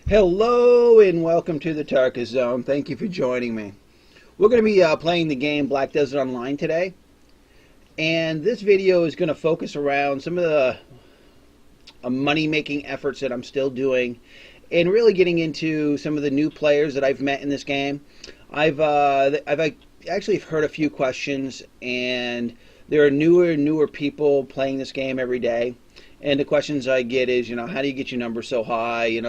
Hello and welcome to the Tarkis Zone. Thank you for joining me. We're going to be playing the game Black Desert Online today. And this video is going to focus around some of the money-making efforts that I'm still doing and really getting into some of the new players that I've met in this game. I've actually heard a few questions, and there are newer people playing this game every day. And the questions I get is, how do you get your numbers so high?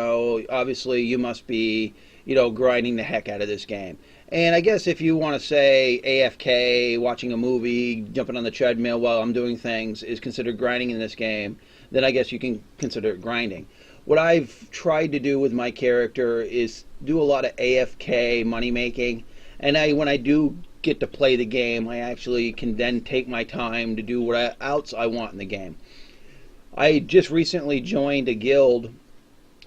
Obviously you must be, grinding the heck out of this game. And I guess if you want to say AFK, watching a movie, jumping on the treadmill while I'm doing things is considered grinding in this game, then I guess you can consider it grinding. What I've tried to do with my character is do a lot of AFK money making. And when I do get to play the game, I actually can then take my time to do what else I want in the game. I just recently joined a guild,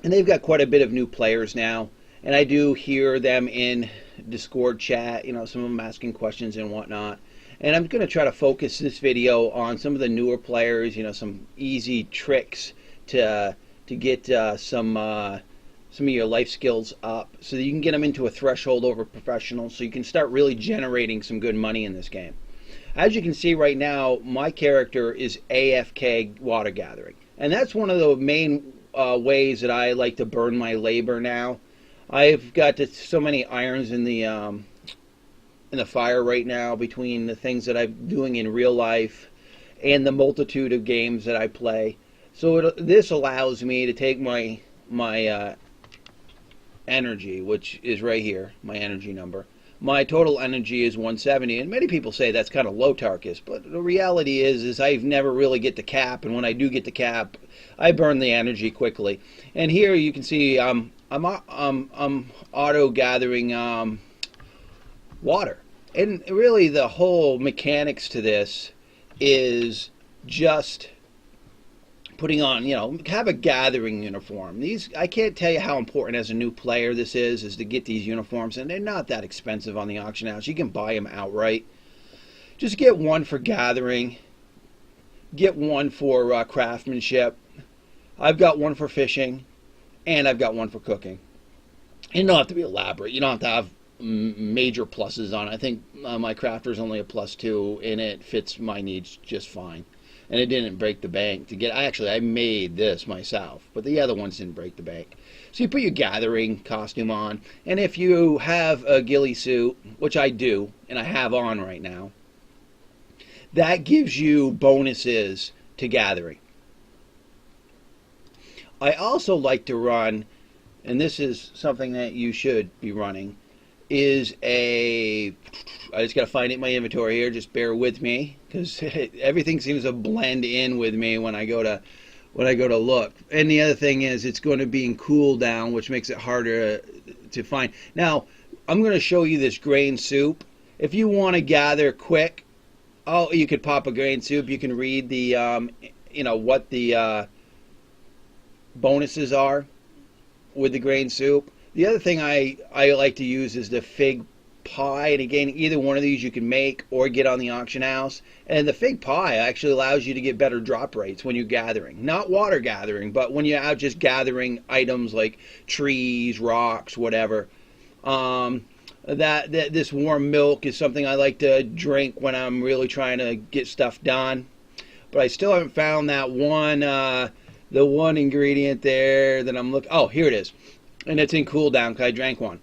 and they've got quite a bit of new players now, and I do hear them in Discord chat, some of them asking questions and whatnot. And I'm going to try to focus this video on some of the newer players, some easy tricks to get some of your life skills up so that you can get them into a threshold over professional so you can start really generating some good money in this game. As you can see right now, my character is AFK water gathering. And that's one of the main ways that I like to burn my labor now. I've got so many irons in the fire right now between the things that I'm doing in real life and the multitude of games that I play. So this allows me to take my energy, which is right here, my energy number. My total energy is 170, and many people say that's kind of low, Tarkis, but the reality is I've never really get the cap, and when I do get the cap, I burn the energy quickly. And here you can see I'm auto gathering water, and really the whole mechanics to this is just putting on, have a gathering uniform. I can't tell you how important as a new player this is to get these uniforms, and they're not that expensive on the auction house. You can buy them outright. Just get one for gathering, get one for craftsmanship. I've got one for fishing, and I've got one for cooking. You don't have to be elaborate. You don't have to have major pluses on it. I think my crafter's only a +2, and it fits my needs just fine. And it didn't break the bank to get. I made this myself, but the other ones didn't break the bank. So you put your gathering costume on, and if you have a ghillie suit, which I do, and I have on right now, that gives you bonuses to gathering. I also like to run, and this is something that you should be running, is I just got to find it in my inventory here. Just bear with me because everything seems to blend in with me when I go to look. And the other thing is it's going to be in cooldown, which makes it harder to find. Now I'm going to show you this grain soup. If you want to gather quick, you could pop a grain soup. You can read the what the bonuses are with the grain soup. The other thing I like to use is the fig pie, and again, either one of these you can make or get on the auction house. And the fig pie actually allows you to get better drop rates when you're gathering. Not water gathering, but when you're out just gathering items like trees, rocks, whatever. This warm milk is something I like to drink when I'm really trying to get stuff done. But I still haven't found that one, the one ingredient there that I'm looking. Oh, here it is. And it's in cooldown because I drank one.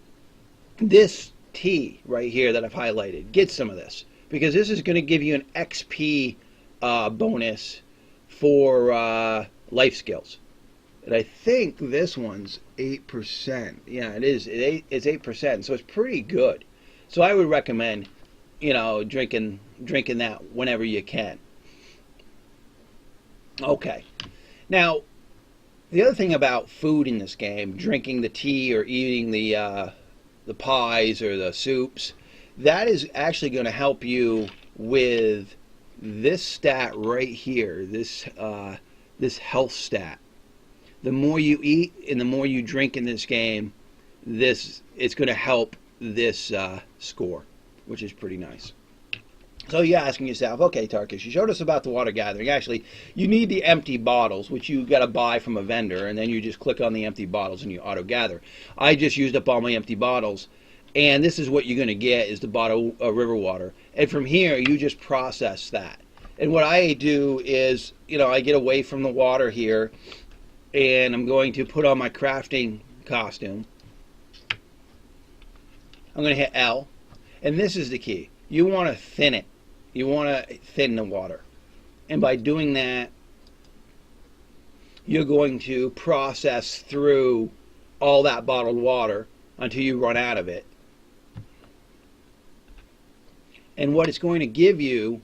This tea right here that I've highlighted, get some of this, because this is going to give you an XP bonus for life skills. And I think this one's 8%. Yeah, it is. It's 8%, so it's pretty good. So I would recommend, drinking that whenever you can. Okay. Now, the other thing about food in this game, drinking the tea or eating the pies or the soups, that is actually going to help you with this stat right here, this health stat. The more you eat and the more you drink in this game, it's going to help this score, which is pretty nice. So you're asking yourself, okay, Tarkis, you showed us about the water gathering. Actually, you need the empty bottles, which you got to buy from a vendor, and then you just click on the empty bottles and you auto gather. I just used up all my empty bottles, and this is what you're going to get is the bottle of river water. And from here, you just process that. And what I do is, I get away from the water here, and I'm going to put on my crafting costume. I'm going to hit L, and this is the key. You want to thin it. You want to thin the water. And by doing that, you're going to process through all that bottled water until you run out of it. And what it's going to give you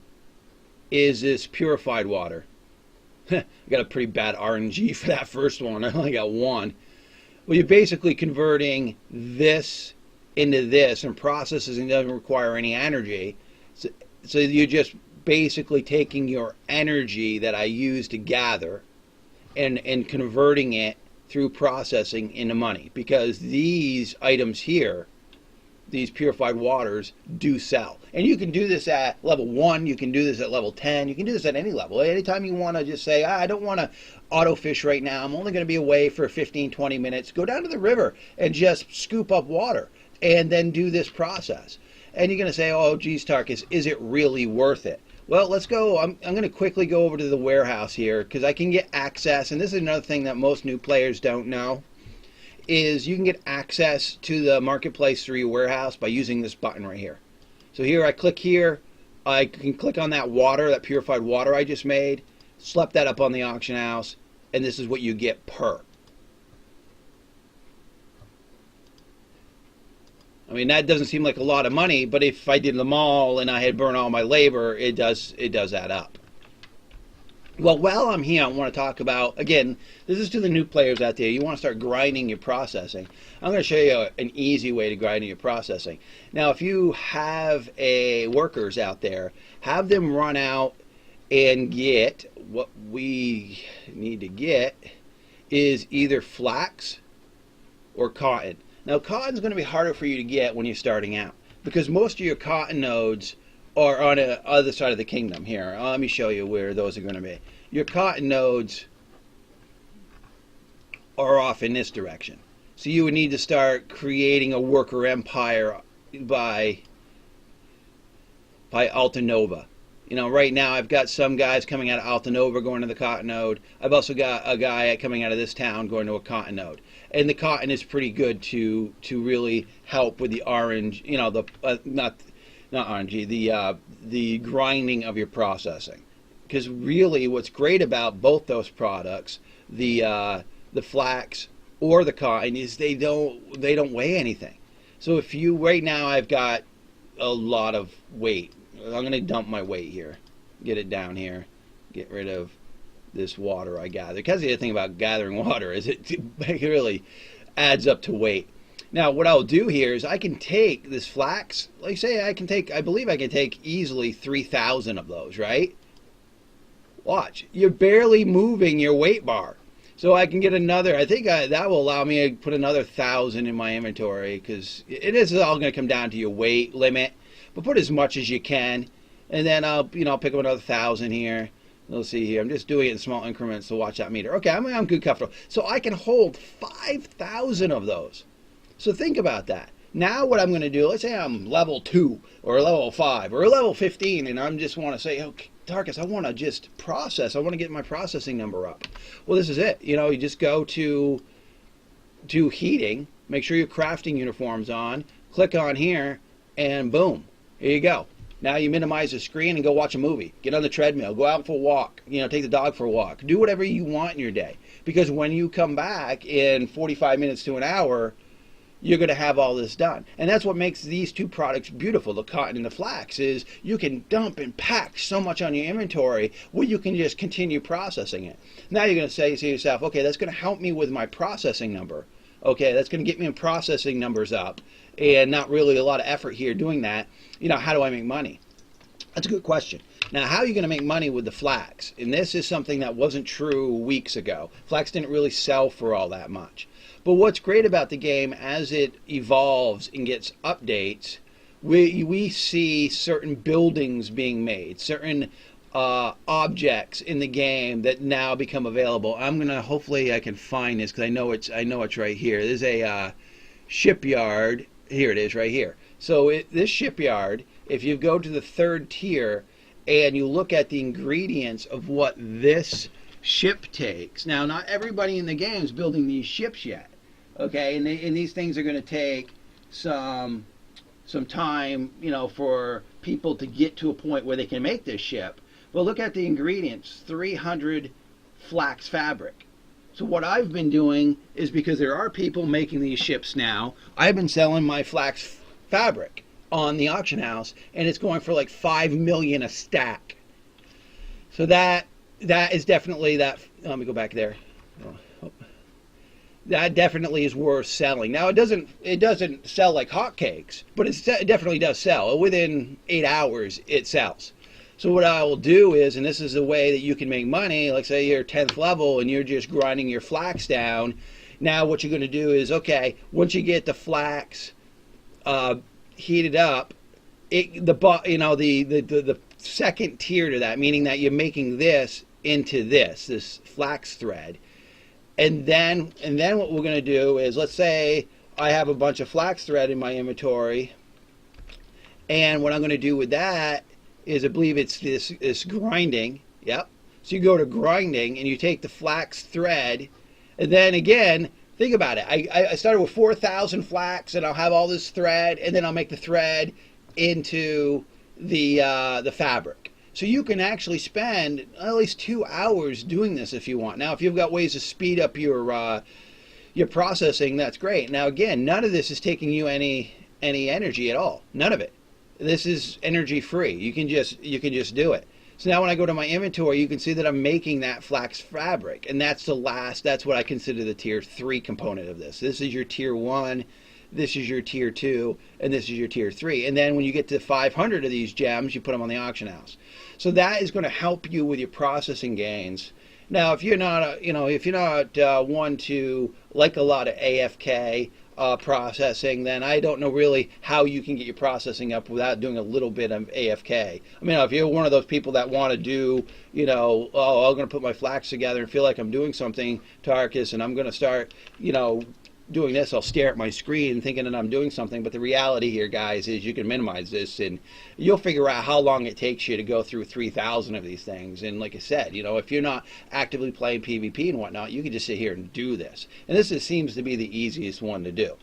is this purified water. I got a pretty bad RNG for that first one. I only got one. Well, you're basically converting this into this, and processing doesn't require any energy. So you're just basically taking your energy that I use to gather and converting it through processing into money, because these items here, these purified waters, do sell. And you can do this at level 1, you can do this at level 10, you can do this at any level. Anytime you want to just say, I don't want to auto fish right now, I'm only going to be away for 15-20 minutes, go down to the river and just scoop up water and then do this process. And you're going to say, oh, geez, Tarkis, is it really worth it? Well, let's go. I'm going to quickly go over to the warehouse here, because I can get access, and this is another thing that most new players don't know, is you can get access to the marketplace through your warehouse by using this button right here. So here I click here, I can click on that water, that purified water I just made, slap that up on the auction house, and this is what you get per. I mean, that doesn't seem like a lot of money, but if I did them all and I had burned all my labor, it does add up. Well, while I'm here, I want to talk about, again, this is to the new players out there. You want to start grinding your processing. I'm going to show you an easy way to grind your processing. Now, if you have workers out there, have them run out and get, what we need to get is either flax or cotton. Now, cotton's going to be harder for you to get when you're starting out, because most of your cotton nodes are on the other side of the kingdom here. Let me show you where those are going to be. Your cotton nodes are off in this direction. So you would need to start creating a worker empire by Altanova. Right now I've got some guys coming out of Altanova going to the cotton node. I've also got a guy coming out of this town going to a cotton node. And the cotton is pretty good to really help with the orange, not RNG, the grinding of your processing. Because really what's great about both those products, the flax or the cotton, is they don't weigh anything. So if you, right now I've got a lot of weight. I'm going to dump my weight here, get it down here, get rid of this water I gather. Because the other thing about gathering water is it really adds up to weight. Now what I'll do here is I can take this flax, like say I believe I can take easily 3,000 of those, right? Watch, you're barely moving your weight bar. So I can get another, I think that will allow me to put another 1,000 in my inventory, because it is all going to come down to your weight limit. But put as much as you can, and then I'll pick up another 1,000 here. Let's see here. I'm just doing it in small increments to watch that meter. Okay, I'm good, comfortable. So I can hold 5,000 of those. So think about that. Now what I'm going to do, let's say I'm level 2 or level 5 or level 15, and I just want to say, okay, Tarkis, I want to just process. I want to get my processing number up. Well, this is it. You just go to heating, make sure your crafting uniform's on, click on here, and boom, here you go. Now you minimize the screen and go watch a movie. Get on the treadmill. Go out for a walk. Take the dog for a walk. Do whatever you want in your day. Because when you come back in 45 minutes to an hour, you're going to have all this done. And that's what makes these two products beautiful, the cotton and the flax, is you can dump and pack so much on your inventory where you can just continue processing it. Now you're going to say to yourself, okay, that's going to help me with my processing number. Okay, that's going to get me processing numbers up, and not really a lot of effort here doing that. How do I make money? That's a good question. Now, how are you going to make money with the flax? And this is something that wasn't true weeks ago. Flax didn't really sell for all that much. But what's great about the game, as it evolves and gets updates, we see certain buildings being made, certain objects in the game that now become available. I'm gonna, hopefully I can find this because I know it's right here. There's a shipyard. Here it is, right here. So this shipyard, if you go to the third tier and you look at the ingredients of what this ship takes. Now, not everybody in the game is building these ships yet, okay? And these things are going to take some time, you know, for people to get to a point where they can make this ship. But look at the ingredients: 300 flax fabric. So what I've been doing is, because there are people making these ships now, I've been selling my flax fabric on the auction house, and it's going for like 5 million a stack. So that is definitely that. Let me go back there. That definitely is worth selling. Now it doesn't sell like hotcakes, but it definitely does sell. Within 8 hours, it sells. So what I will do is, and this is a way that you can make money, like say you're 10th level and you're just grinding your flax down. Now what you're going to do is, okay, once you get the flax heated up, the second tier to that, meaning that you're making this into this flax thread, and then what we're going to do is, let's say I have a bunch of flax thread in my inventory, and what I'm going to do with that is, I believe it's this grinding. Yep. So you go to grinding and you take the flax thread, and then again, think about it. I started with 4,000 flax, and I'll have all this thread, and then I'll make the thread into the fabric. So you can actually spend at least 2 hours doing this if you want. Now, if you've got ways to speed up your processing, that's great. Now, again, none of this is taking you any energy at all. None of it. This is energy free. You can just do it. So now when I go to my inventory, you can see that I'm making that flax fabric, and that's what I consider the tier 3 component of this. This is your tier 1, this is your tier 2, and this is your tier 3. And then when you get to 500 of these gems, you put them on the auction house. So that is going to help you with your processing gains. Now, if you're not, one to like a lot of AFK processing, then I don't know really how you can get your processing up without doing a little bit of AFK. I mean, if you're one of those people that want to do, I'm going to put my flax together and feel like I'm doing something, Tarkis, and I'm going to start, doing this, I'll stare at my screen thinking that I'm doing something. But the reality here, guys, is you can minimize this and you'll figure out how long it takes you to go through 3,000 of these things. And like I said, if you're not actively playing PvP and whatnot, you can just sit here and do this. And this seems to be the easiest one to do.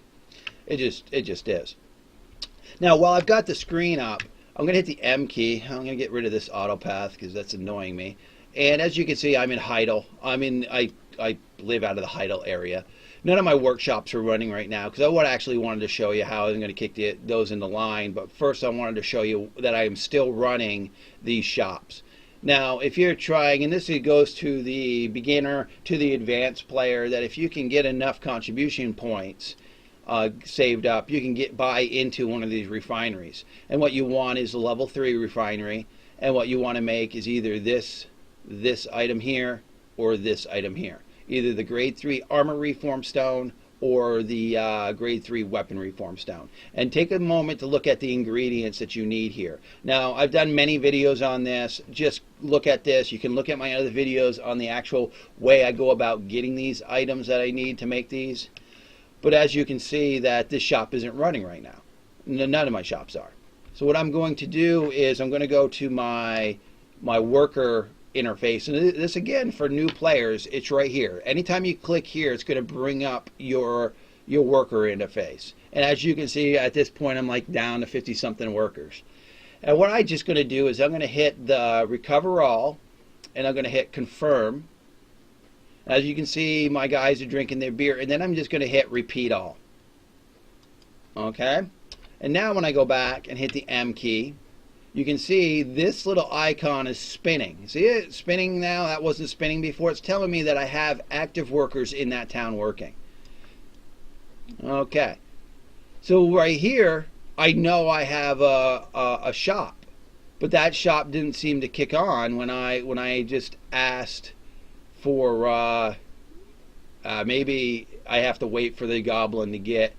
It just is. Now, while I've got the screen up, I'm going to hit the M key. I'm going to get rid of this auto path because that's annoying me. And as you can see, I'm in Heidel. I live out of the Heidel area. None of my workshops are running right now because I actually wanted to show you how I'm going to kick those into line. But first I wanted to show you that I am still running these shops. Now, if you're trying, and this goes to the beginner, to the advanced player, that if you can get enough contribution points saved up, you can buy into one of these refineries. And what you want is a level 3 refinery. And what you want to make is either this item here or this item here. Either the grade 3 armor reform stone or the grade 3 weapon reform stone. And take a moment to look at the ingredients that you need here. Now, I've done many videos on this. Just look at this. You can look at my other videos on the actual way I go about getting these items that I need to make these. But as you can see, that this shop isn't running right now. None of my shops are. So what I'm going to do is I'm going to go to my worker interface, and this, again, for new players, it's right here. Anytime you click here, it's going to bring up your worker interface. And as you can see, at this point, I'm like down to 50 something workers. And what I'm just going to do is I'm going to hit the recover all, and I'm going to hit confirm. As you can see, my guys are drinking their beer, and then I'm just going to hit repeat all. Okay, and now when I go back and hit the M key, you can see this little icon is spinning. See it spinning now? That wasn't spinning before. It's telling me that I have active workers in that town working. Okay. So right here, I know I have a shop. But that shop didn't seem to kick on when I just asked for, maybe I have to wait for the goblin to get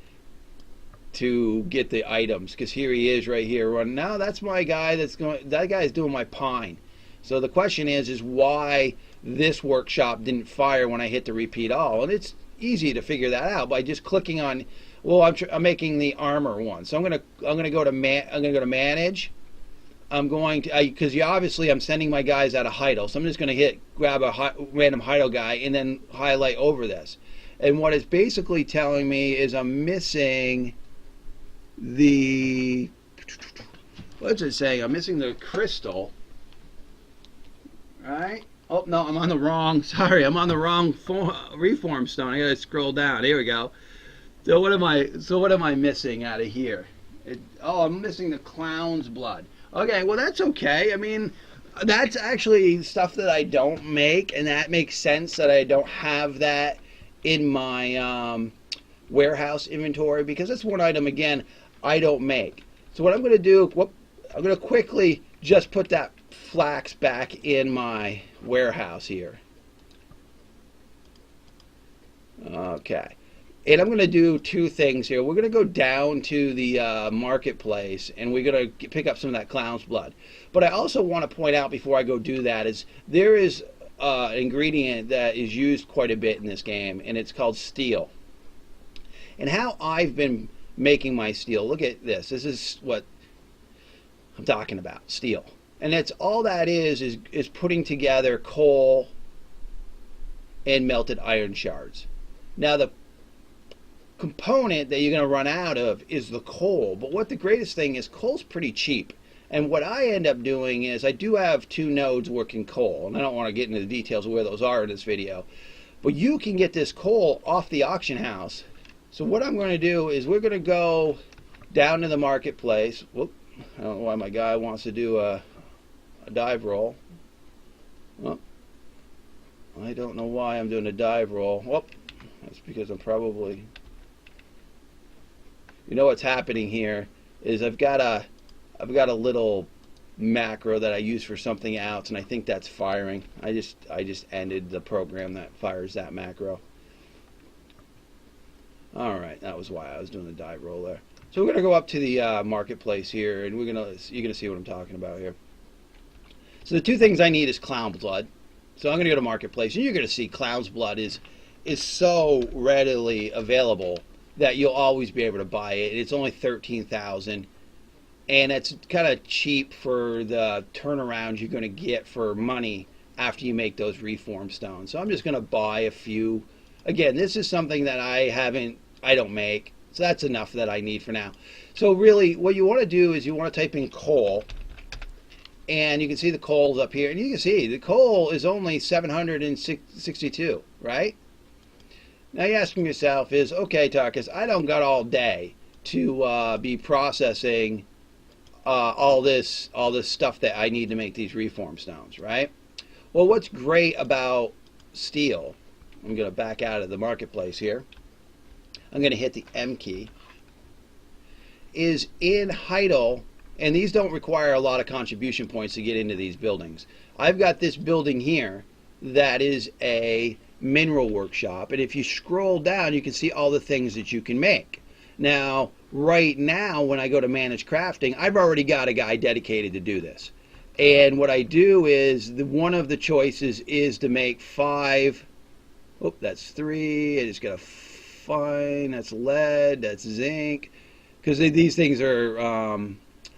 to get the items, because here he is right here running. Now that's my guy that's going. That guy is doing my pine. So the question is why this workshop didn't fire when I hit the repeat all, and it's easy to figure that out by just clicking on. Well, I'm making the armor one, so I'm gonna go to manage. I'm going to, because obviously I'm sending my guys out of Heidel, so I'm just going to grab a random Heidel guy and then highlight over this. And what it's basically telling me is I'm missing the, what's it saying? I'm missing the crystal, right? Oh no, I'm on the wrong. Sorry, I'm on the wrong reform stone. I got to scroll down. Here we go. So what am I missing out of here? I'm missing the clown's blood. Okay, well that's okay. I mean, that's actually stuff that I don't make, and that makes sense that I don't have that in my warehouse inventory, because that's one item, again, I don't make. So what I'm going to do, I'm going to quickly just put that flax back in my warehouse here. Okay. And I'm going to do two things here. We're going to go down to the marketplace, and we're going to pick up some of that clown's blood. But I also want to point out before I go do that is there is an ingredient that is used quite a bit in this game, and it's called steel. And how I've been making my steel, look at this. This is what I'm talking about, steel. And that's all that is putting together coal and melted iron shards. Now the component that you're going to run out of is the coal, but what the greatest thing is, coal's pretty cheap. And what I end up doing is I do have 2 nodes working coal, and I don't want to get into the details of where those are in this video, but you can get this coal off the auction house. So what I'm going to do is we're going to go down to the marketplace. Whoop, I don't know why my guy wants to do a dive roll. Well, I don't know why I'm doing a dive roll. Whoop, that's because I'm probably... You know what's happening here is I've got a little macro that I use for something else, and I think that's firing. I just ended the program that fires that macro. All right, that was why I was doing the dive roll there. So we're gonna go up to the marketplace here, and you're gonna see what I'm talking about here. So the 2 things I need is clown blood. So I'm gonna go to marketplace, and you're gonna see clown's blood is so readily available that you'll always be able to buy it. It's only 13,000, and it's kind of cheap for the turnaround you're going to get for money after you make those reform stones. So I'm just going to buy a few. Again, this is something that I don't make, so that's enough that I need for now. So really, what you want to do is you want to type in coal, and you can see the coal's up here, and you can see the coal is only 762, right? Now you're asking yourself is, okay, Tarkis, I don't got all day to be processing all this stuff that I need to make these reform stones, right? Well, what's great about steel, I'm going to back out of the marketplace here. I'm going to hit the M key. Is in Heidel, and these don't require a lot of contribution points to get into these buildings. I've got this building here that is a mineral workshop, and if you scroll down you can see all the things that you can make. Now right now when I go to manage crafting, I've already got a guy dedicated to do this, and what I do is one of the choices is to make 5. Oh, that's 3. I just got a fine. That's lead, that's zinc, because these things are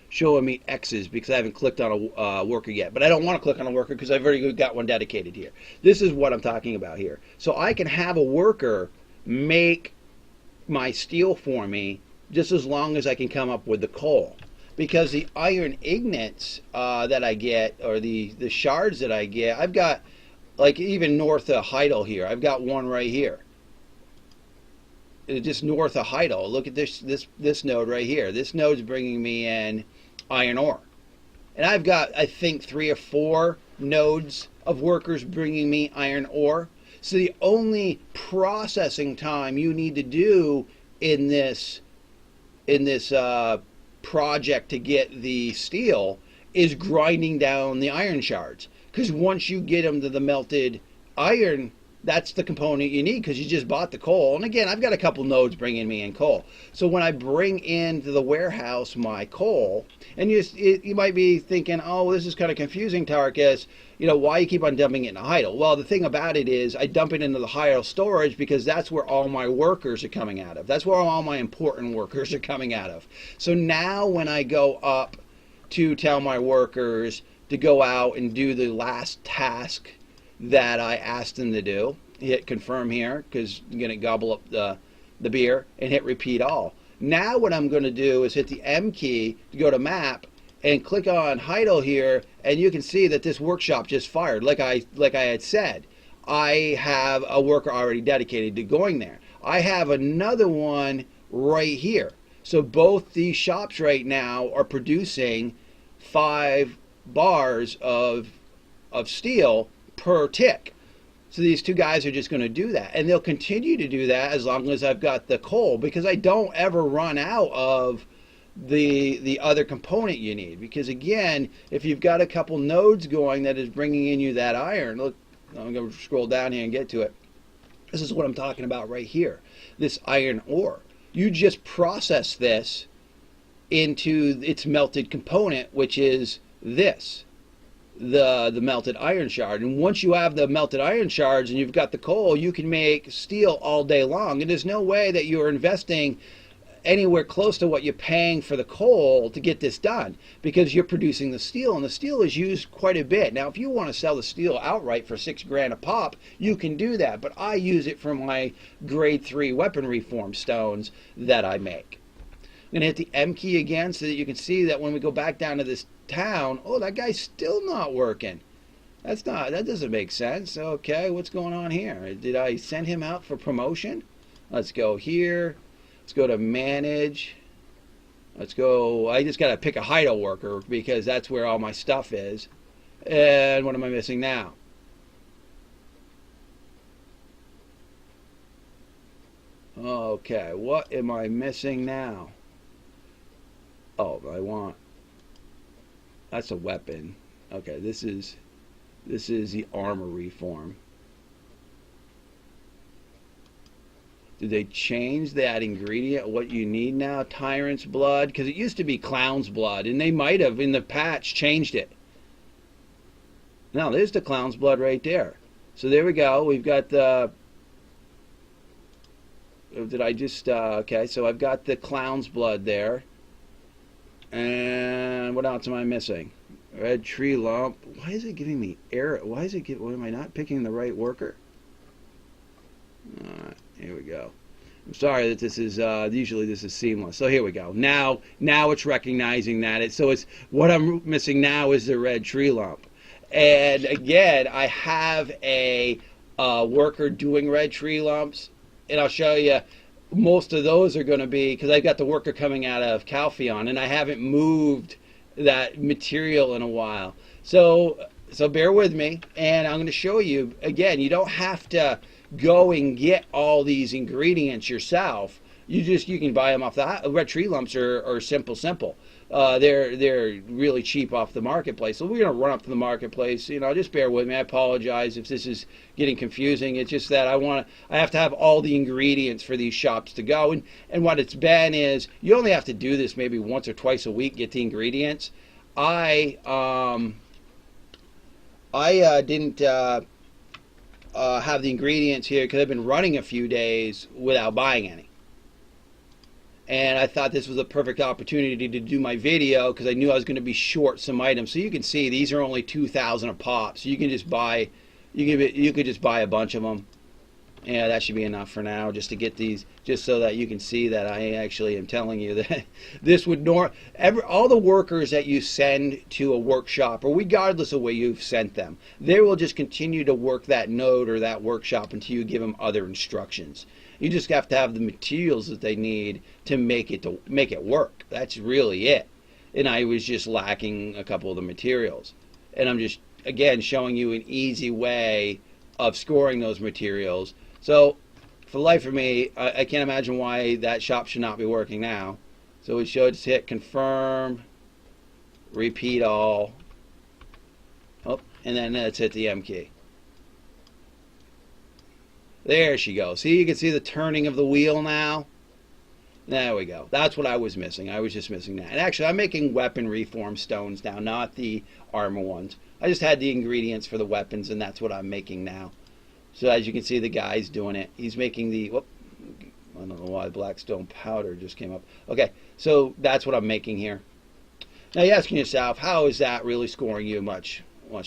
showing me X's because I haven't clicked on a worker yet. But I don't want to click on a worker because I've already got one dedicated here. This is what I'm talking about here. So I can have a worker make my steel for me just as long as I can come up with the coal. Because the iron ingots that I get, or the shards that I get, I've got, like even north of Heidel here, I've got one right here. Just north of Heidel. Look at this node right here. This node's bringing me in iron ore. And I've got, I think, 3 or 4 nodes of workers bringing me iron ore. So the only processing time you need to do in this project to get the steel is grinding down the iron shards. Because once you get them to the melted iron that's the component you need because you just bought the coal. And again, I've got a couple nodes bringing me in coal. So when I bring into the warehouse my coal, and you might be thinking, oh, this is kind of confusing, Tarkis. You know, why you keep on dumping it into Heidel? Well, the thing about it is I dump it into the Heidel storage because that's where all my workers are coming out of. That's where all my important workers are coming out of. So now when I go up to tell my workers to go out and do the last task that I asked them to do, hit confirm here because I'm going to gobble up the beer, and hit repeat all. Now what I'm going to do is hit the M key to go to map and click on Heidel here, and you can see that this workshop just fired. Like I had said, I have a worker already dedicated to going there. I have another one right here. So both these shops right now are producing 5 bars of steel per tick. So these two guys are just going to do that, and they'll continue to do that as long as I've got the coal, because I don't ever run out of the other component you need. Because again, if you've got a couple nodes going that is bringing in you that iron, look, I'm going to scroll down here and get to it. This is what I'm talking about right here, this iron ore. You just process this into its melted component, which is this, the melted iron shard. And once you have the melted iron shards and you've got the coal, you can make steel all day long. And there's no way that you're investing anywhere close to what you're paying for the coal to get this done, because you're producing the steel, and the steel is used quite a bit. Now if you want to sell the steel outright for $6 a pop, you can do that, but I use it for my grade 3 weaponry form stones that I make. I'm going to hit the M key again so that you can see that when we go back down to this town, oh, that guy's still not working. That doesn't make sense. Okay, what's going on here? Did I send him out for promotion? Let's go here. Let's go to manage. Let's go. I just got to pick a Heidel worker because that's where all my stuff is. And what am I missing now? Okay, what am I missing now? Oh, that's a weapon. Okay, this is the armor reform. Did they change that ingredient, what you need now? Tyrant's blood? Because it used to be clown's blood, and they might have, in the patch, changed it. Now, there's the clown's blood right there. So there we go. We've got the... Did I just... okay, so I've got the clown's blood there. And what else am I missing? Red tree lump. Why is it giving me error? Why is it giving... Why am I not picking the right worker? Alright, here we go. I'm sorry that this is usually this is seamless. So here we go. Now it's recognizing that so it's what I'm missing now is the red tree lump. And again, I have a worker doing red tree lumps, and I'll show you. Most of those are going to be because I've got the worker coming out of Calpheon, and I haven't moved that material in a while. So bear with me, and I'm going to show you again. You don't have to go and get all these ingredients yourself. You can buy them off the red tree lumps are simple. They're really cheap off the marketplace. So we're gonna run up to the marketplace. Just bear with me. I apologize if this is getting confusing. It's just that I have to have all the ingredients for these shops to go. And what it's been is you only have to do this maybe once or twice a week, get the ingredients. I didn't have the ingredients here because I've been running a few days without buying any. And I thought this was a perfect opportunity to do my video because I knew I was going to be short some items. So you can see these are only 2,000 a pop. So you can just buy, you could just buy a bunch of them. Yeah, that should be enough for now, just to get these, just so that you can see that I actually am telling you that this would all the workers that you send to a workshop, or regardless of where you've sent them, they will just continue to work that node or that workshop until you give them other instructions. You just have to have the materials that they need to make it work. That's really it. And I was just lacking a couple of the materials. And I'm just, again, showing you an easy way of scoring those materials. So, for the life of me, I can't imagine why that shop should not be working now. So we should just hit confirm, repeat all, and then let's hit the M key. There she goes. See, you can see the turning of the wheel now. There we go. That's what I was missing. I was just missing that. And actually, I'm making weapon reform stones now, not the armor ones. I just had the ingredients for the weapons, and that's what I'm making now. So as you can see, the guy's doing it. He's making the... Whoop, I don't know why blackstone powder just came up. Okay, so that's what I'm making here. Now you're asking yourself, how is that really scoring you much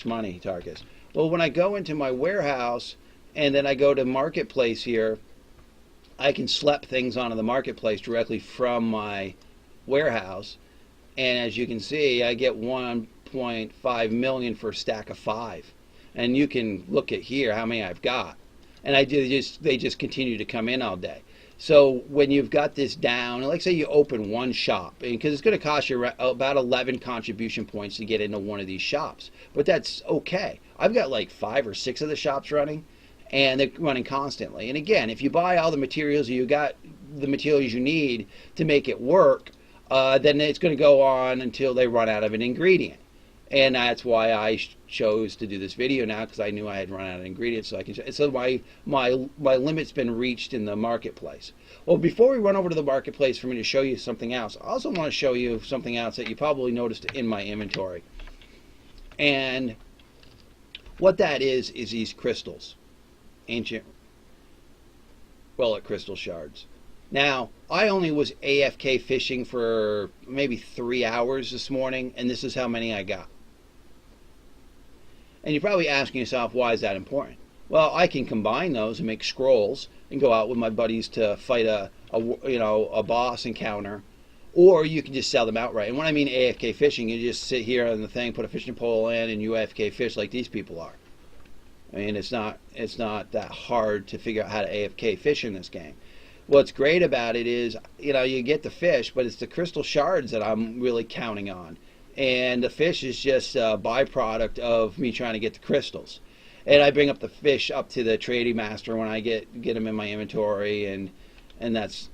money, Tarkis? Well, when I go into my warehouse and then I go to marketplace here, I can slap things onto the marketplace directly from my warehouse. And as you can see, I get 1.5 million for a stack of 5. And you can look at here how many I've got. And they just continue to come in all day. So when you've got this down, like say you open one shop, because it's going to cost you about 11 contribution points to get into one of these shops. But that's okay. I've got like 5 or 6 of the shops running, and they're running constantly. And again, if you buy all the materials, you got the materials you need to make it work, then it's going to go on until they run out of an ingredient. And that's why I chose to do this video now, because I knew I had run out of ingredients. So my limit's been reached in the marketplace. Well, before we run over to the marketplace for me to show you something else, I also want to show you something else that you probably noticed in my inventory. And what that is these crystals, ancient relic crystal shards. Now, I only was AFK fishing for maybe 3 hours this morning, and this is how many I got. And you're probably asking yourself, why is that important? Well, I can combine those and make scrolls and go out with my buddies to fight a boss encounter, or you can just sell them outright. And when I mean AFK fishing, you just sit here on the thing, put a fishing pole in, and you AFK fish like these people are. I mean, it's not that hard to figure out how to AFK fish in this game. What's great about it is, you get the fish, but it's the crystal shards that I'm really counting on. And the fish is just a byproduct of me trying to get the crystals. And I bring up the fish up to the trading master when I get them in my inventory, and that's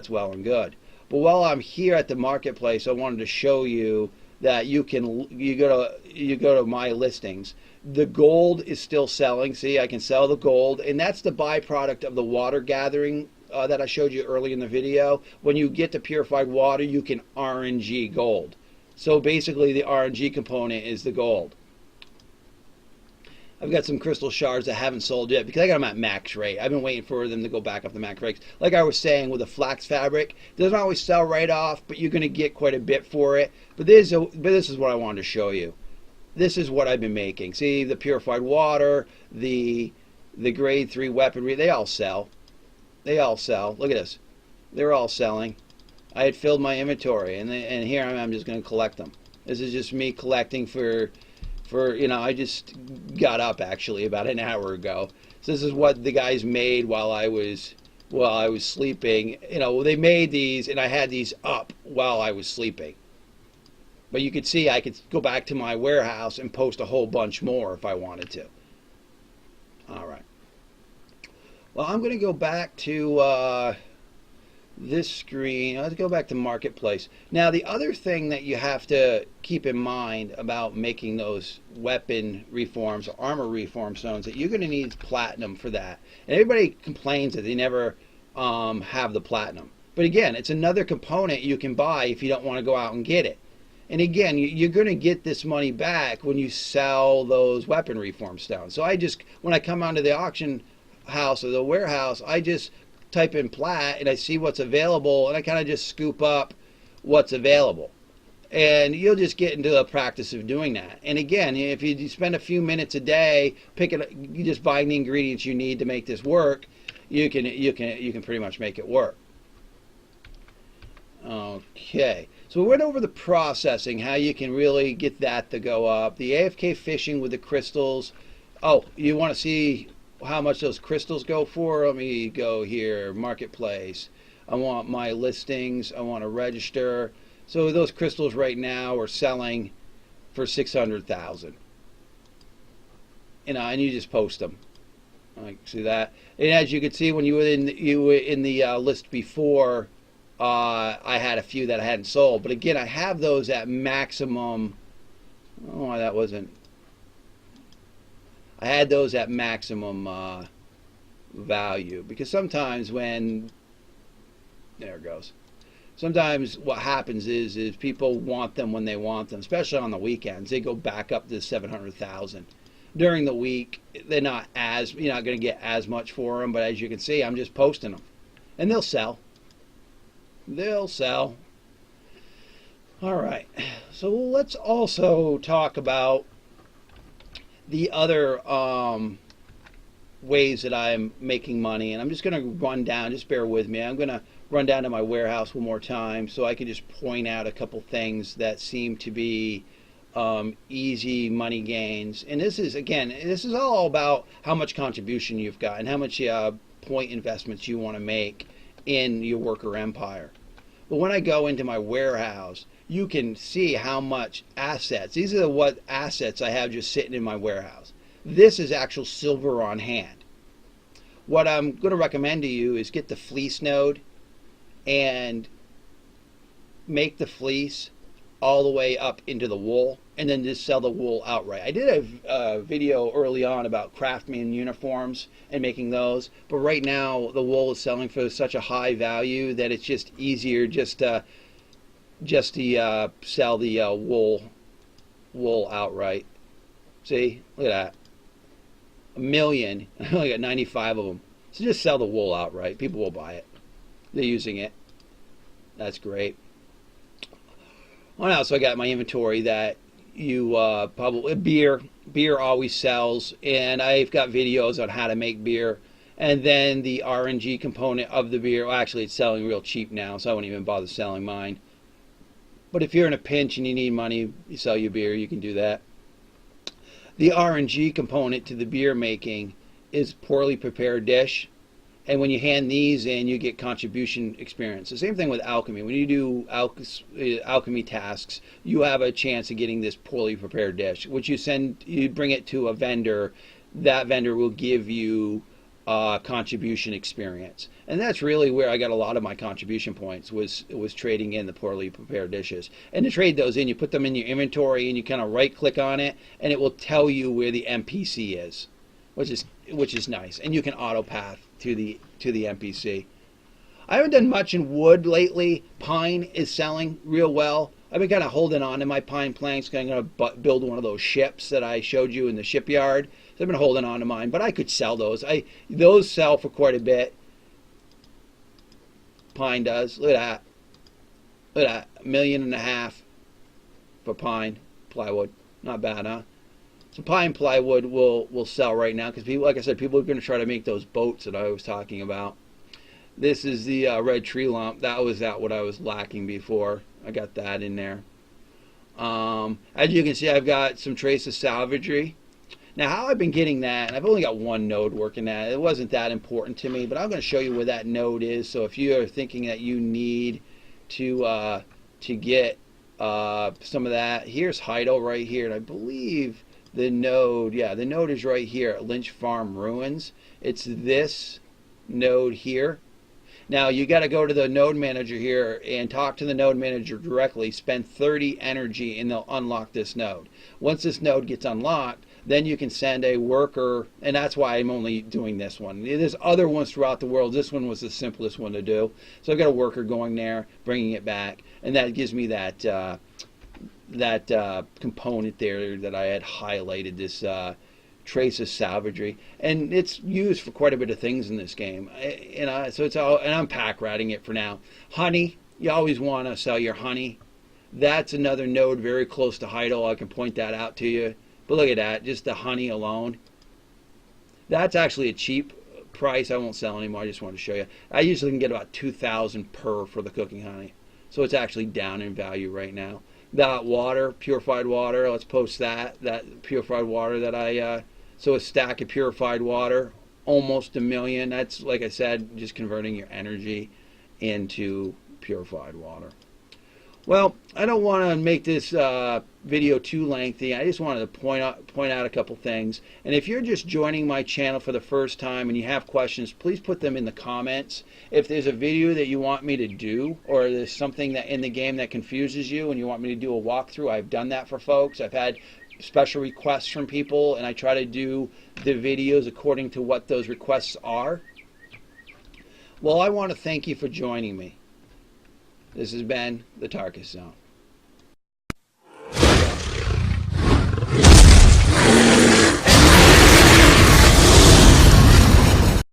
well and good. But while I'm here at the marketplace, I wanted to show you that you go to my listings. The gold is still selling. See, I can sell the gold, and that's the byproduct of the water gathering that I showed you early in the video. When you get to purified water, you can RNG gold. So basically the RNG component is the gold. I've got some crystal shards that haven't sold yet because I got them at max rate. I've been waiting for them to go back up to max rates. Like I was saying with the flax fabric, it doesn't always sell right off, but you're going to get quite a bit for it. But this is what I wanted to show you. This is what I've been making. See, the purified water, the grade 3 weaponry, they all sell. They all sell. Look at this. They're all selling. I had filled my inventory, and here I'm just going to collect them. This is just me collecting for I just got up actually about an hour ago. So this is what the guys made while I was sleeping. They made these, and I had these up while I was sleeping. But you could see I could go back to my warehouse and post a whole bunch more if I wanted to. All right. Well, I'm going to go back to this screen. Let's go back to Marketplace. Now, the other thing that you have to keep in mind about making those weapon reforms, or armor reform stones, that you're going to need platinum for that. And everybody complains that they never have the platinum. But again, it's another component you can buy if you don't want to go out and get it. And again, you're going to get this money back when you sell those weapon reform stones. So when I come onto the auction house or the warehouse, I just type in plat and I see what's available, and I kind of just scoop up what's available. And you'll just get into the practice of doing that. And again, if you spend a few minutes a day you just buying the ingredients you need to make this work, you can pretty much make it work. Okay, so we went over the processing, how you can really get that to go up. The AFK fishing with the crystals. Oh, you want to see how much those crystals go for? Let me go here, Marketplace. I want my listings. I want to register. So those crystals right now are selling for 600,000. And you just post them. See that? And as you can see, when you were in the list before, I had a few that I hadn't sold. But again, I have those at maximum. Oh, that wasn't. I had those at maximum value. Because sometimes when, there it goes. Sometimes what happens is people want them when they want them, especially on the weekends. They go back up to 700,000. During the week, you're not going to get as much for them, but as you can see, I'm just posting them. And they'll sell. They'll sell. All right. So let's also talk about the other ways that I'm making money. And I'm just going to run down, just bear with me. I'm going to run down to my warehouse one more time so I can just point out a couple things that seem to be easy money gains. And this is all about how much contribution you've got and how much point investments you want to make in your worker empire. But when I go into my warehouse, you can see how much assets. These are what assets I have just sitting in my warehouse. This is actual silver on hand. What I'm going to recommend to you is get the fleece node and make the fleece all the way up into the wool, and then just sell the wool outright. I did a video early on about craftsman uniforms and making those, but right now the wool is selling for such a high value that it's just easier just to sell the wool outright. See, look at that, 1 million. I only got 95 of them. So just sell the wool outright. People will buy it. They're using it. That's great. Well, now, so I got my inventory that you probably, beer always sells, and I've got videos on how to make beer. And then the RNG component of the beer, well, actually it's selling real cheap now, so I won't even bother selling mine. But if you're in a pinch and you need money, you sell your beer, you can do that. The RNG component to the beer making is poorly prepared dish. And when you hand these in, you get contribution experience. The same thing with alchemy. When you do alchemy tasks, you have a chance of getting this poorly prepared dish, which you bring it to a vendor. That vendor will give you contribution experience. And that's really where I got a lot of my contribution points, was trading in the poorly prepared dishes. And to trade those in, you put them in your inventory and you kind of right click on it, and it will tell you where the NPC is, which is nice. And you can auto path to the NPC. I haven't done much in wood lately. Pine is selling real well. I've been kind of holding on to my pine planks. I'm going to build one of those ships that I showed you in the shipyard. So I've been holding on to mine, but I could sell those. Those sell for quite a bit. Pine does. Look at that. Look at that. $1.5 million for pine plywood. Not bad, huh? So pine plywood will sell right now because people, like I said, people are going to try to make those boats that I was talking about. This is the red tree lump. That was what I was lacking before. I got that in there. As you can see, I've got some traces salvagery. Now, how I've been getting that, and I've only got one node working that. It wasn't that important to me, but I'm going to show you where that node is. So if you are thinking that you need to get some of that, here's Heidel right here, and I believe the node, the node is right here at Lynch Farm Ruins. It's this node here. Now you got to go to the node manager here and talk to the node manager directly. Spend 30 energy and they'll unlock this node. Once this node gets unlocked, then you can send a worker, and that's why I'm only doing this one. There's other ones throughout the world. This one was the simplest one to do. So I've got a worker going there, bringing it back, and that gives me that component there that I had highlighted, this trace of salvagery, and it's used for quite a bit of things in this game. So it's all, and I'm pack ratting it for now. Honey, you always want to sell your honey. That's another node very close to Heidel. I can point that out to you. But look at that, just the honey alone. That's actually a cheap price. I won't sell anymore. I just wanted to show you. I usually can get about 2,000 per for the cooking honey, so it's actually down in value right now. That water, purified water, let's post that purified water that I so a stack of purified water, almost $1 million. That's, like I said, just converting your energy into purified water. Well, I don't want to make this video too lengthy. I just wanted to point out a couple things. And if you're just joining my channel for the first time and you have questions, please put them in the comments. If there's a video that you want me to do, or there's something that in the game that confuses you and you want me to do a walkthrough, I've done that for folks. I've had special requests from people, and I try to do the videos according to what those requests are. Well, I want to thank you for joining me. This has been the Tarkis Zone.